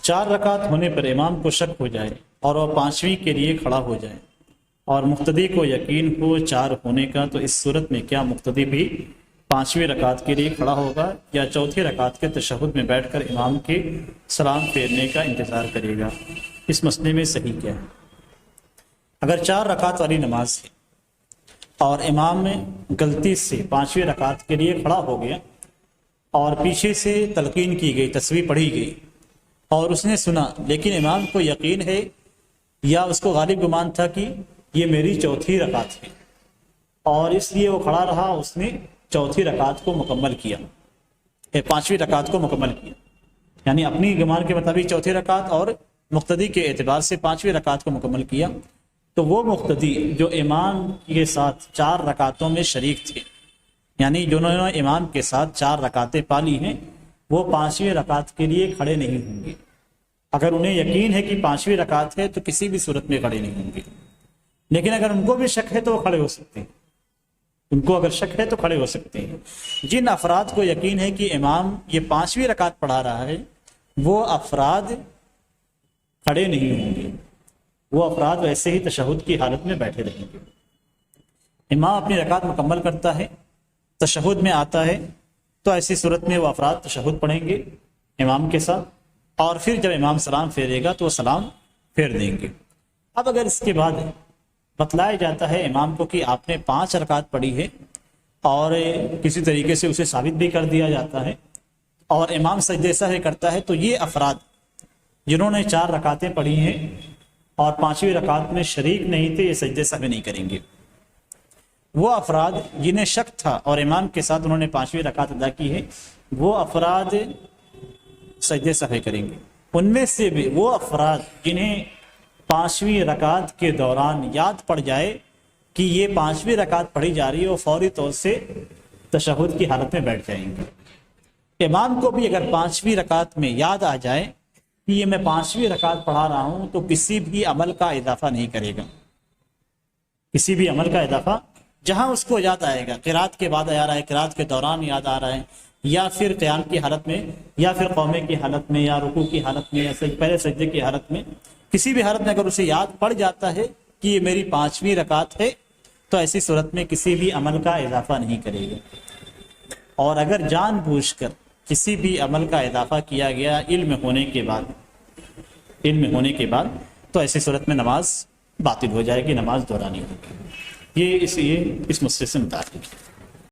4 رکعت ہونے پر امام کو شک ہو جائے اور وہ 5ویں کے لیے کھڑا ہو جائے اور مقتدی کو یقین ہو 4 ہونے کا، تو اس صورت میں کیا مقتدی بھی 5ویں رکعت کے لیے کھڑا ہوگا یا چوتھی رکعت کے تشہد میں بیٹھ کر امام کے سلام پھیرنے کا انتظار کرے گا؟ اس مسئلے میں صحیح کیا ہے؟ اگر 4 رکعت والی نماز ہے اور امام میں غلطی سے 5ویں رکعت کے لیے کھڑا ہو گیا اور پیچھے سے تلقین کی گئی، تسبیح پڑھی گئی اور اس نے سنا، لیکن امام کو یقین ہے یا اس کو غالب گمان تھا کہ یہ میری چوتھی رکعت ہے اور اس لیے وہ کھڑا رہا، اس نے چوتھی رکعت کو مکمل کیا، 5ویں رکعت کو مکمل کیا، یعنی اپنی گمان کے مطابق چوتھی رکعت اور مقتدی کے اعتبار سے 5ویں رکعت کو مکمل کیا، تو وہ مقتدی جو امام کے ساتھ 4 رکعتوں میں شریک تھے، یعنی جنہوں نے امام کے ساتھ 4 رکعتیں پالی ہیں، وہ 5ویں رکعت کے لیے کھڑے نہیں ہوں گے۔ اگر انہیں یقین ہے کہ 5ویں رکعت ہے تو کسی بھی صورت میں کھڑے نہیں ہوں گے، لیکن اگر ان کو بھی شک ہے تو وہ کھڑے ہو سکتے ہیں، ان کو اگر شک ہے تو کھڑے ہو سکتے ہیں۔ جن افراد کو یقین ہے کہ امام یہ 5ویں رکعت پڑھا رہا ہے، وہ افراد کھڑے نہیں ہوں گے، وہ افراد ویسے ہی تشہد کی حالت میں بیٹھے رہیں گے۔ امام اپنی رکعت مکمل کرتا ہے، تشہد میں آتا ہے، تو ایسی صورت میں وہ افراد تشہد پڑھیں گے امام کے ساتھ، اور پھر جب امام سلام پھیرے گا تو وہ سلام پھیر دیں گے۔ اب اگر اس کے بعد بتلایا جاتا ہے امام کو کہ آپ نے 5 رکعت پڑھی ہے اور کسی طریقے سے اسے ثابت بھی کر دیا جاتا ہے اور امام سجدہ سہو کرتا ہے، تو یہ افراد جنہوں نے 4 رکعتیں پڑھی ہیں اور 5ویں رکعت میں شریک نہیں تھے، یہ سجدہ سہو نہیں کریں گے۔ وہ افراد جنہیں شک تھا اور امام کے ساتھ انہوں نے 5ویں رکعت ادا کی ہے، وہ افراد سجدہ سہو کریں گے۔ ان میں سے بھی وہ افراد جنہیں 5ویں رکعت کے دوران یاد پڑ جائے کہ یہ 5ویں رکعت پڑھی جا رہی ہے، وہ فوری طور سے تشہد کی حالت میں بیٹھ جائیں گے۔ امام کو بھی اگر 5ویں رکعت میں یاد آ جائے کہ یہ میں 5ویں رکعت پڑھا رہا ہوں، تو کسی بھی عمل کا اضافہ نہیں کرے گا، کسی بھی عمل کا اضافہ جہاں اس کو یاد آئے گا، قرات کے بعد آ رہا ہے، قرات کے دوران یاد آ رہا ہے، یا پھر قیام کی حالت میں، یا پھر قومے کی حالت میں، یا رکوع کی حالت میں، یا پہلے سجدے کی حالت میں، کسی بھی حالت میں اگر اسے یاد پڑ جاتا ہے کہ یہ میری 5ویں رکعت ہے، تو ایسی صورت میں کسی بھی عمل کا اضافہ نہیں کرے گا۔ اور اگر جان بوجھ کر کسی بھی عمل کا اضافہ کیا گیا علم ہونے کے بعد، تو ایسی صورت میں نماز باطل ہو جائے گی، نماز دہرانی ہوگی۔ یہ اس مسئلے سے متعلق ہے۔